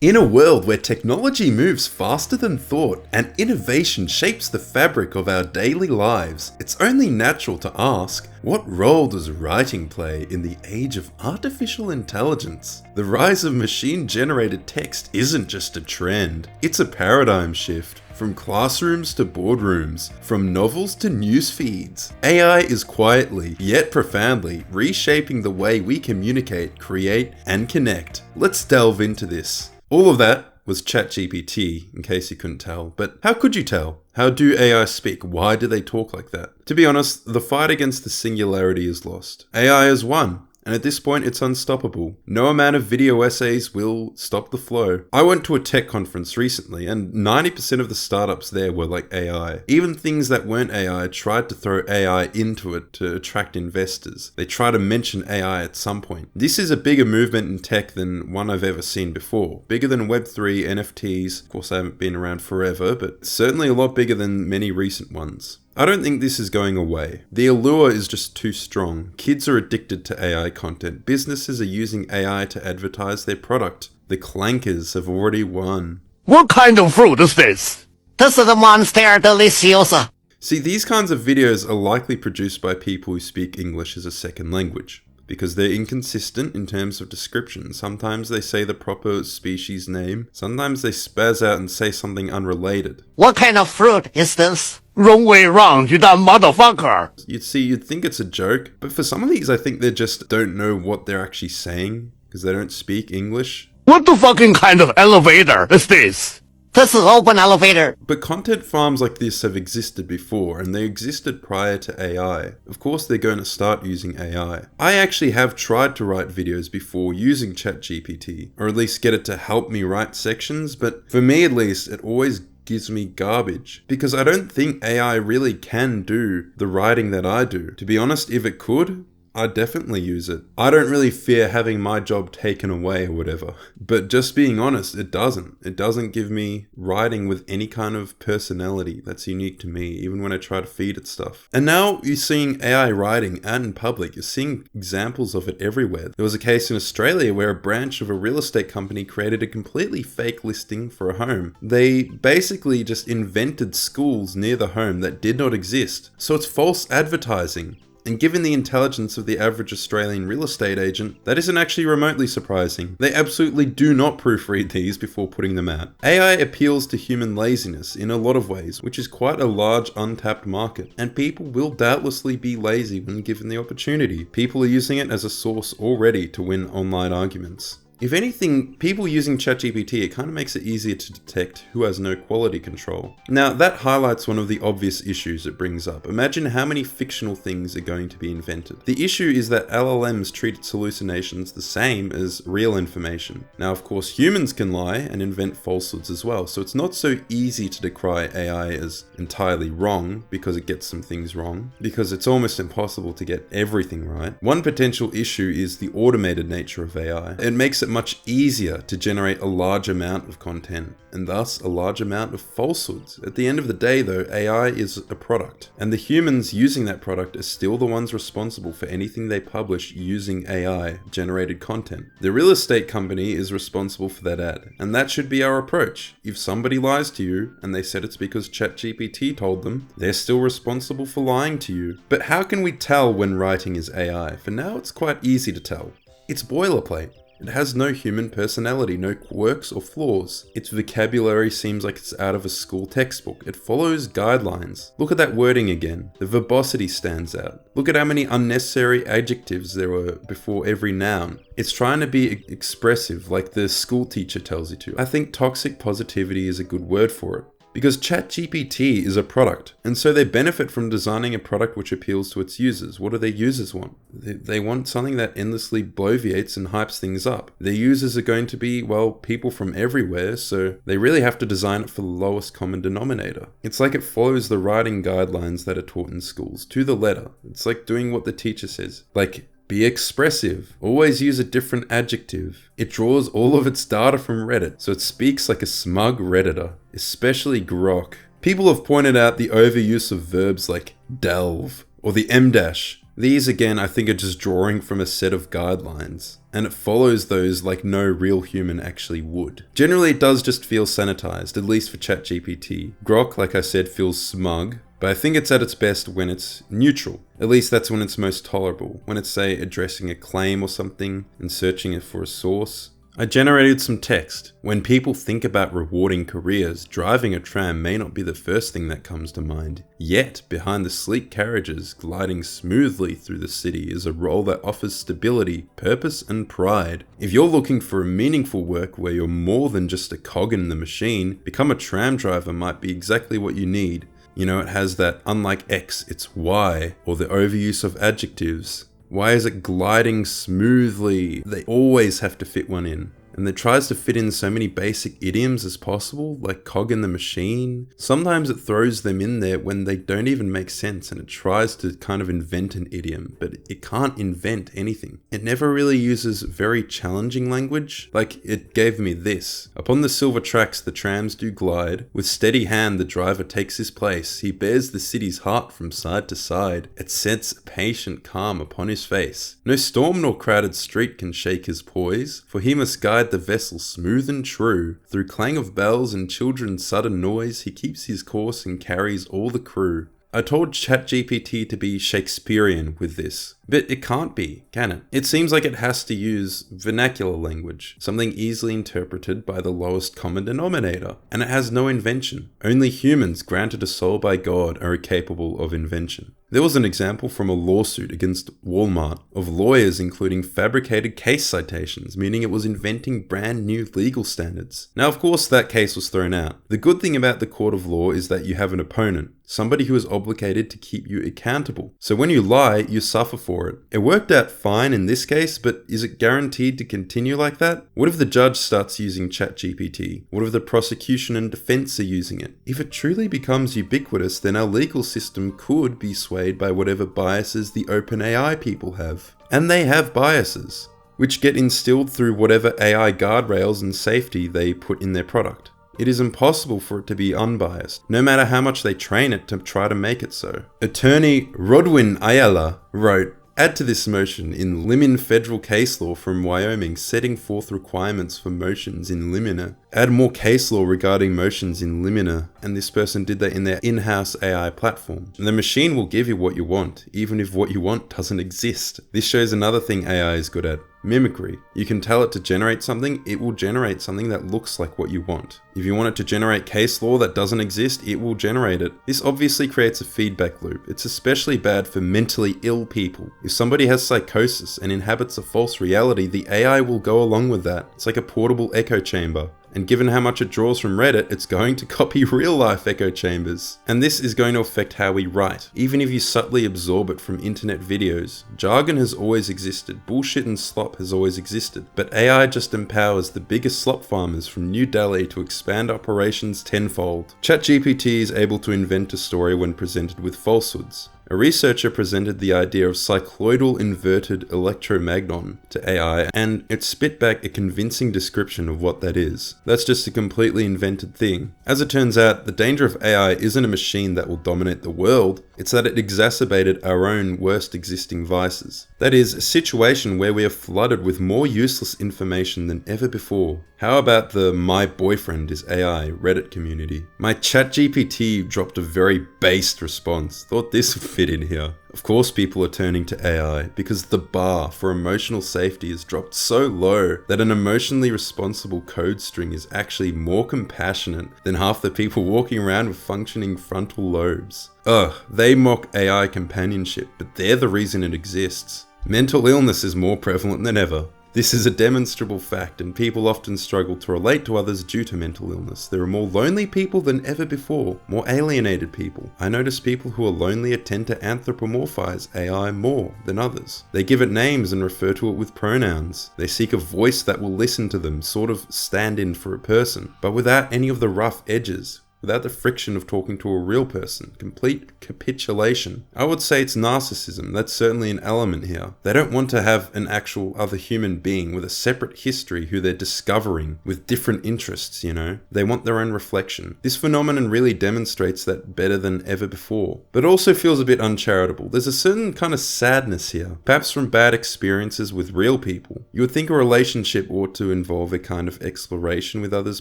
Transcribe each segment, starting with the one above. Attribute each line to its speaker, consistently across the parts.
Speaker 1: In a world where technology moves faster than thought and innovation shapes the fabric of our daily lives, it's only natural to ask, what role does writing play in the age of artificial intelligence? The rise of machine-generated text isn't just a trend, it's a paradigm shift. From classrooms to boardrooms, from novels to news feeds, AI is quietly, yet profoundly, reshaping the way we communicate, create, and connect. Let's delve into this. All of that was ChatGPT, in case you couldn't tell. But how could you tell? How do AI speak? Why do they talk like that? To be honest, the fight against the singularity is lost. AI has won. And at this point, it's unstoppable. No amount of video essays will stop the flow. I went to a tech conference recently, and 90% of the startups there were like AI. Even things that weren't AI tried to throw AI into it to attract investors. They try to mention AI at some point. This is a bigger movement in tech than one I've ever seen before. Bigger than Web3, NFTs. Of course, I haven't been around forever, but certainly a lot bigger than many recent ones. I don't think this is going away. The allure is just too strong. Kids are addicted to AI content. Businesses are using AI to advertise their product. The clankers have already won.
Speaker 2: What kind of fruit is this? This is a monster deliciosa.
Speaker 1: See, these kinds of videos are likely produced by people who speak English as a second language, because they're inconsistent in terms of description. Sometimes they say the proper species name, sometimes they spaz out and say something unrelated.
Speaker 2: What kind of fruit is this? Wrong way round, you dumb motherfucker.
Speaker 1: You'd think it's a joke, but for some of these I think they just don't know what they're actually saying, because they don't speak English.
Speaker 2: What the fucking kind of elevator is this? This is open elevator.
Speaker 1: But content farms like this have existed before, and they existed prior to AI. Of course they're going to start using AI. I actually have tried to write videos before using ChatGPT, or at least get it to help me write sections, but for me at least, it always gives me garbage. Because I don't think AI really can do the writing that I do. To be honest, if it could, I'd definitely use it. I don't really fear having my job taken away or whatever. But just being honest, it doesn't. It doesn't give me writing with any kind of personality that's unique to me, even when I try to feed it stuff. And now you're seeing AI writing out in public. You're seeing examples of it everywhere. There was a case in Australia where a branch of a real estate company created a completely fake listing for a home. They basically just invented schools near the home that did not exist. So it's false advertising. And given the intelligence of the average Australian real estate agent, that isn't actually remotely surprising. They absolutely do not proofread these before putting them out. AI appeals to human laziness in a lot of ways, which is quite a large untapped market, and people will doubtlessly be lazy when given the opportunity. People are using it as a source already to win online arguments. If anything, people using ChatGPT, it kind of makes it easier to detect who has no quality control. Now, that highlights one of the obvious issues it brings up. Imagine how many fictional things are going to be invented. The issue is that LLMs treat its hallucinations the same as real information. Now, of course, humans can lie and invent falsehoods as well, so it's not so easy to decry AI as entirely wrong because it gets some things wrong, because it's almost impossible to get everything right. One potential issue is the automated nature of AI. It makes it much easier to generate a large amount of content, and thus a large amount of falsehoods. At the end of the day though, AI is a product, and the humans using that product are still the ones responsible for anything they publish using AI generated content. The real estate company is responsible for that ad, and that should be our approach. If somebody lies to you and they said it's because ChatGPT told them, they're still responsible for lying to you. But how can we tell when writing is AI? For now, it's quite easy to tell. It's boilerplate. It has no human personality, no quirks or flaws. Its vocabulary seems like it's out of a school textbook. It follows guidelines. Look at that wording again. The verbosity stands out. Look at how many unnecessary adjectives there were before every noun. It's trying to be expressive like the school teacher tells you to. I think toxic positivity is a good word for it. Because ChatGPT is a product, and so they benefit from designing a product which appeals to its users. What do their users want? They want something that endlessly bloviates and hypes things up. Their users are going to be, well, people from everywhere, so they really have to design it for the lowest common denominator. It's like it follows the writing guidelines that are taught in schools, to the letter. It's like doing what the teacher says. Like, be expressive. Always use a different adjective. It draws all of its data from Reddit, so it speaks like a smug Redditor, especially Grok. People have pointed out the overuse of verbs like delve, or the M dash, These again, I think, are just drawing from a set of guidelines, and it follows those like no real human actually would. Generally, it does just feel sanitized, at least for ChatGPT. Grok, like I said, feels smug, but I think it's at its best when it's neutral. At least that's when it's most tolerable, when it's, say, addressing a claim or something and searching it for a source. I generated some text. When people think about rewarding careers, driving a tram may not be the first thing that comes to mind. Yet, behind the sleek carriages gliding smoothly through the city is a role that offers stability, purpose, and pride. If you're looking for a meaningful work where you're more than just a cog in the machine, become a tram driver might be exactly what you need. You know, it has that unlike X, it's Y, or the overuse of adjectives. Why is it gliding smoothly? They always have to fit one in. And it tries to fit in so many basic idioms as possible, like cog in the machine. Sometimes it throws them in there when they don't even make sense, and it tries to kind of invent an idiom, but it can't invent anything. It never really uses very challenging language. Like, it gave me this. Upon the silver tracks the trams do glide. With steady hand the driver takes his place. He bears the city's heart from side to side. It sets a patient calm upon his face. No storm nor crowded street can shake his poise, for he must guide the vessel smooth and true. Through clang of bells and children's sudden noise, he keeps his course and carries all the crew. I told ChatGPT to be Shakespearean with this, but it can't be, can it? It seems like it has to use vernacular language, something easily interpreted by the lowest common denominator, and it has no invention. Only humans granted a soul by God are capable of invention. There was an example from a lawsuit against Walmart of lawyers including fabricated case citations, meaning it was inventing brand new legal standards. Now, of course, that case was thrown out. The good thing about the court of law is that you have an opponent, somebody who is obligated to keep you accountable. So when you lie, you suffer for it. It worked out fine in this case, but is it guaranteed to continue like that? What if the judge starts using ChatGPT? What if the prosecution and defense are using it? If it truly becomes ubiquitous, then our legal system could be swayed by whatever biases the OpenAI people have. And they have biases, which get instilled through whatever AI guardrails and safety they put in their product. It is impossible for it to be unbiased, no matter how much they train it to try to make it so. Attorney Rodwin Ayala wrote, "Add to this motion in limine federal case law from Wyoming setting forth requirements for motions in limine. Add more case law regarding motions in limine," and this person did that in their in-house AI platform. And the machine will give you what you want, even if what you want doesn't exist. This shows another thing AI is good at. Mimicry. You can tell it to generate something, it will generate something that looks like what you want. If you want it to generate case law that doesn't exist, it will generate it. This obviously creates a feedback loop. It's especially bad for mentally ill people. If somebody has psychosis and inhabits a false reality, the AI will go along with that. It's like a portable echo chamber. And given how much it draws from Reddit, it's going to copy real-life echo chambers. And this is going to affect how we write, even if you subtly absorb it from internet videos. Jargon has always existed, bullshit and slop has always existed, but AI just empowers the biggest slop farmers from New Delhi to expand operations tenfold. ChatGPT is able to invent a story when presented with falsehoods. A researcher presented the idea of cycloidal inverted electromagnon to AI, and it spit back a convincing description of what that is. That's just a completely invented thing. As it turns out, the danger of AI isn't a machine that will dominate the world, it's that it exacerbated our own worst existing vices. That is, a situation where we are flooded with more useless information than ever before. How about the "my boyfriend is AI" Reddit community? My ChatGPT dropped a very based response. Thought this would fit in here. Of course people are turning to AI because the bar for emotional safety has dropped so low that an emotionally responsible code string is actually more compassionate than half the people walking around with functioning frontal lobes. Ugh, they mock AI companionship, but they're the reason it exists. Mental illness is more prevalent than ever. This is a demonstrable fact, and people often struggle to relate to others due to mental illness. There are more lonely people than ever before, more alienated people. I notice people who are lonelier tend to anthropomorphize AI more than others. They give it names and refer to it with pronouns. They seek a voice that will listen to them, sort of stand in for a person, but without any of the rough edges. without the friction of talking to a real person. Complete capitulation. I would say it's narcissism. That's certainly an element here. They don't want to have an actual other human being with a separate history who they're discovering with different interests, you know? They want their own reflection. This phenomenon really demonstrates that better than ever before, but also feels a bit uncharitable. There's a certain kind of sadness here, perhaps from bad experiences with real people. You would think a relationship ought to involve a kind of exploration with others'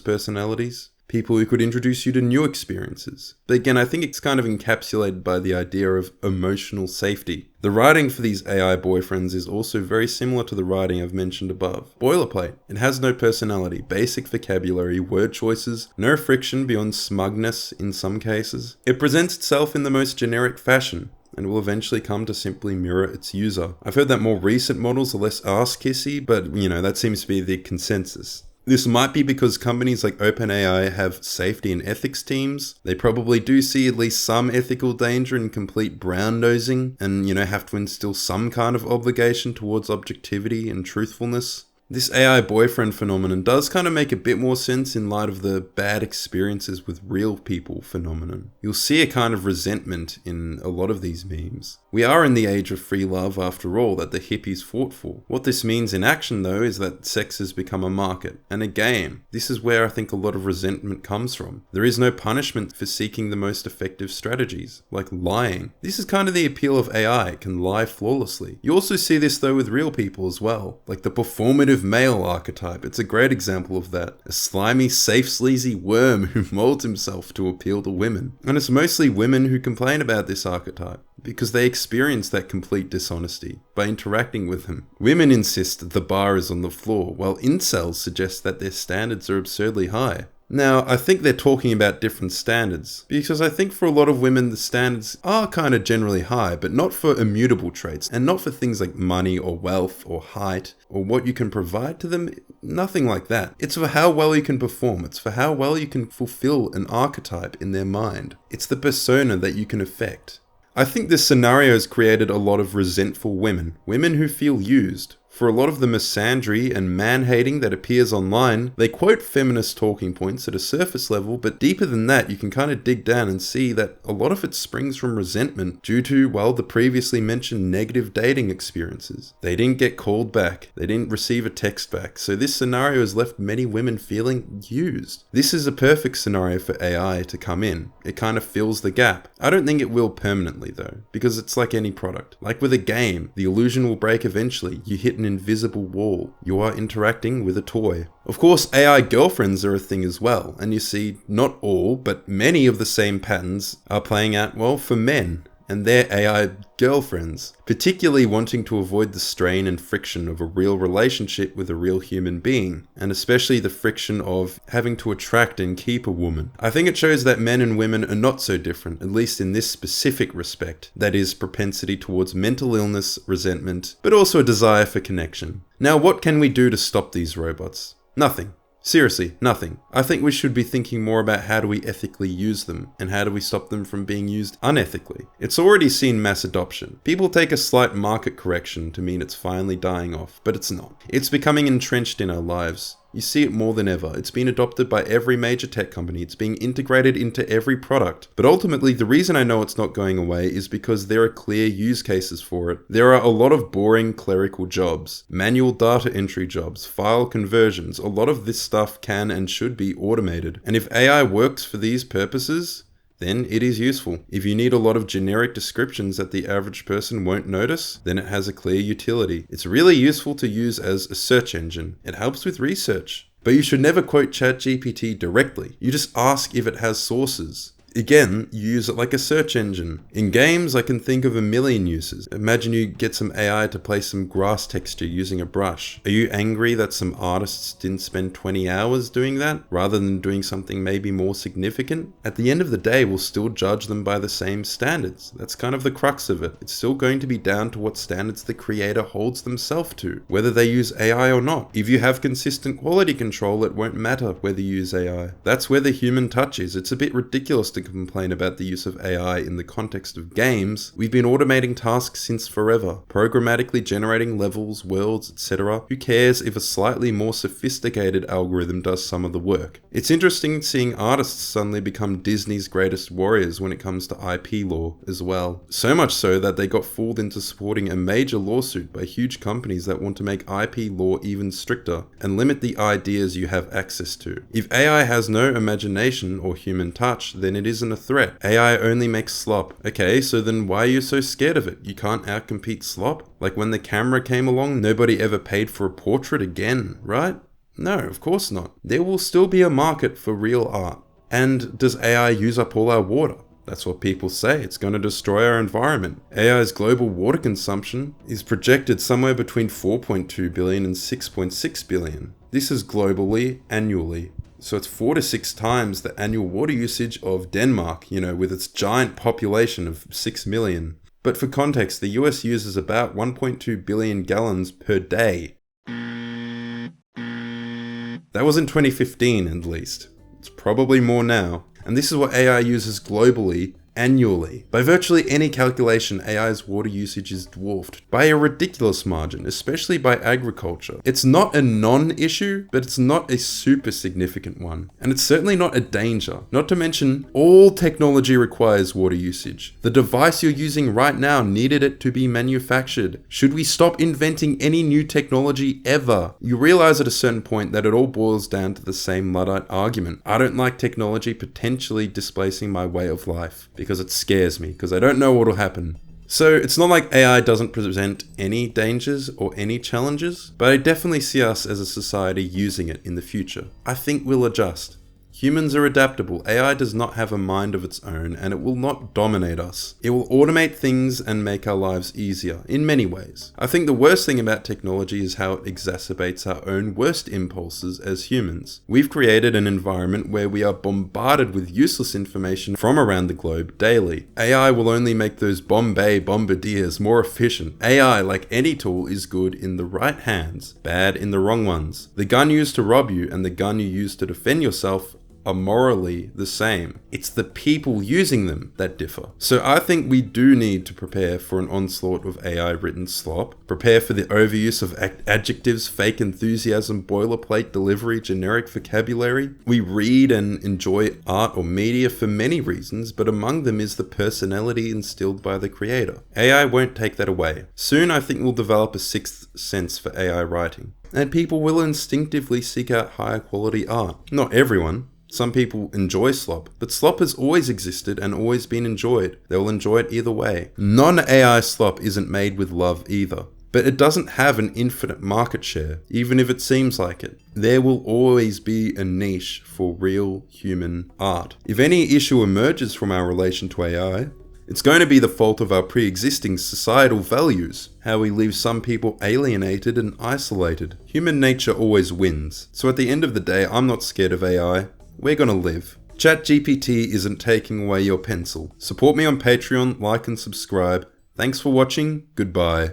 Speaker 1: personalities. People who could introduce you to new experiences. But again, I think it's kind of encapsulated by the idea of emotional safety. The writing for these AI boyfriends is also very similar to the writing I've mentioned above. Boilerplate. It has no personality, basic vocabulary, word choices, no friction beyond smugness in some cases. It presents itself in the most generic fashion, and will eventually come to simply mirror its user. I've heard that more recent models are less ass-kissy, but that seems to be the consensus. This might be because companies like OpenAI have safety and ethics teams. They probably do see at least some ethical danger in complete brown-nosing and, have to instill some kind of obligation towards objectivity and truthfulness. This AI boyfriend phenomenon does kind of make a bit more sense in light of the bad experiences with real people phenomenon. You'll see a kind of resentment in a lot of these memes. We are in the age of free love after all that the hippies fought for. What this means in action though is that sex has become a market and a game. This is where I think a lot of resentment comes from. There is no punishment for seeking the most effective strategies, like lying. This is kind of the appeal of AI, it can lie flawlessly. You also see this though with real people as well, like the performative male archetype. It's a great example of that. A slimy, safe, sleazy worm who molds himself to appeal to women. And it's mostly women who complain about this archetype, because they experience that complete dishonesty by interacting with him. Women insist the bar is on the floor, while incels suggest that their standards are absurdly high. Now, I think they're talking about different standards, because I think for a lot of women the standards are kind of generally high, but not for immutable traits, and not for things like money or wealth or height, or what you can provide to them, nothing like that. It's for how well you can perform, it's for how well you can fulfill an archetype in their mind. It's the persona that you can affect. I think this scenario has created a lot of resentful women who feel used. For a lot of the misandry and man-hating that appears online, they quote feminist talking points at a surface level, but deeper than that, you can kind of dig down and see that a lot of it springs from resentment due to, the previously mentioned negative dating experiences. They didn't get called back. They didn't receive a text back. So this scenario has left many women feeling used. This is a perfect scenario for AI to come in. It kind of fills the gap. I don't think it will permanently though, because it's like any product. Like with a game, the illusion will break eventually. You hit an invisible wall. You are interacting with a toy. Of course, AI girlfriends are a thing as well, and you see not all, but many of the same patterns are playing out, for men and their AI girlfriends, particularly wanting to avoid the strain and friction of a real relationship with a real human being, and especially the friction of having to attract and keep a woman. I think it shows that men and women are not so different, at least in this specific respect, that is, propensity towards mental illness, resentment, but also a desire for connection. Now, what can we do to stop these robots? Nothing. Seriously, nothing. I think we should be thinking more about how do we ethically use them, and how do we stop them from being used unethically. It's already seen mass adoption. People take a slight market correction to mean it's finally dying off, but it's not. It's becoming entrenched in our lives. You see it more than ever. It's been adopted by every major tech company. It's being integrated into every product. But ultimately, the reason I know it's not going away is because there are clear use cases for it. There are a lot of boring clerical jobs, manual data entry jobs, file conversions. A lot of this stuff can and should be automated. And if AI works for these purposes, then it is useful. If you need a lot of generic descriptions that the average person won't notice, then it has a clear utility. It's really useful to use as a search engine. It helps with research. But you should never quote ChatGPT directly. You just ask if it has sources. Again, you use it like a search engine. In games, I can think of a million uses. Imagine you get some AI to play some grass texture using a brush. Are you angry that some artists didn't spend 20 hours doing that, rather than doing something maybe more significant? At the end of the day, we'll still judge them by the same standards. That's kind of the crux of it. It's still going to be down to what standards the creator holds themselves to, whether they use AI or not. If you have consistent quality control, it won't matter whether you use AI. That's where the human touch is. It's a bit ridiculous to to complain about the use of AI in the context of games, we've been automating tasks since forever, programmatically generating levels, worlds, etc. Who cares if a slightly more sophisticated algorithm does some of the work? It's interesting seeing artists suddenly become Disney's greatest warriors when it comes to IP law as well. So much so that they got fooled into supporting a major lawsuit by huge companies that want to make IP law even stricter and limit the ideas you have access to. If AI has no imagination or human touch, then it isn't a threat. AI only makes slop. Okay, so then why are you so scared of it? You can't outcompete slop? Like when the camera came along, nobody ever paid for a portrait again, right? No, of course not. There will still be a market for real art. And does AI use up all our water? That's what people say. It's going to destroy our environment. AI's global water consumption is projected somewhere between 4.2 billion and 6.6 billion. This is globally, annually. So it's 4 to 6 times the annual water usage of Denmark, with its giant population of 6 million. But for context, the US uses about 1.2 billion gallons per day. That was in 2015 at least. It's probably more now. And this is what AI uses globally, annually. By virtually any calculation, AI's water usage is dwarfed by a ridiculous margin, especially by agriculture. It's not a non-issue, but it's not a super significant one. And it's certainly not a danger. Not to mention, all technology requires water usage. The device you're using right now needed it to be manufactured. Should we stop inventing any new technology ever? You realize at a certain point that it all boils down to the same Luddite argument. I don't like technology potentially displacing my way of life, because it scares me, because I don't know what will happen. So it's not like AI doesn't present any dangers or any challenges, but I definitely see us as a society using it in the future. I think we'll adjust. Humans are adaptable. AI does not have a mind of its own, and it will not dominate us. It will automate things and make our lives easier in many ways. I think the worst thing about technology is how it exacerbates our own worst impulses as humans. We've created an environment where we are bombarded with useless information from around the globe daily. AI will only make those Bombay bombardiers more efficient. AI, like any tool, is good in the right hands, bad in the wrong ones. The gun used to rob you and the gun you use to defend yourself are morally the same. It's the people using them that differ. So I think we do need to prepare for an onslaught of AI written slop, prepare for the overuse of adjectives, fake enthusiasm, boilerplate delivery, generic vocabulary. We read and enjoy art or media for many reasons, but among them is the personality instilled by the creator. AI won't take that away. Soon I think we'll develop a sixth sense for AI writing, and people will instinctively seek out higher quality art. Not everyone. Some people enjoy slop, but slop has always existed and always been enjoyed. They will enjoy it either way. Non-AI slop isn't made with love either, but it doesn't have an infinite market share, even if it seems like it. There will always be a niche for real human art. If any issue emerges from our relation to AI, it's going to be the fault of our pre-existing societal values, how we leave some people alienated and isolated. Human nature always wins. So at the end of the day, I'm not scared of AI. We're gonna live. ChatGPT isn't taking away your pencil. Support me on Patreon, like and subscribe. Thanks for watching. Goodbye.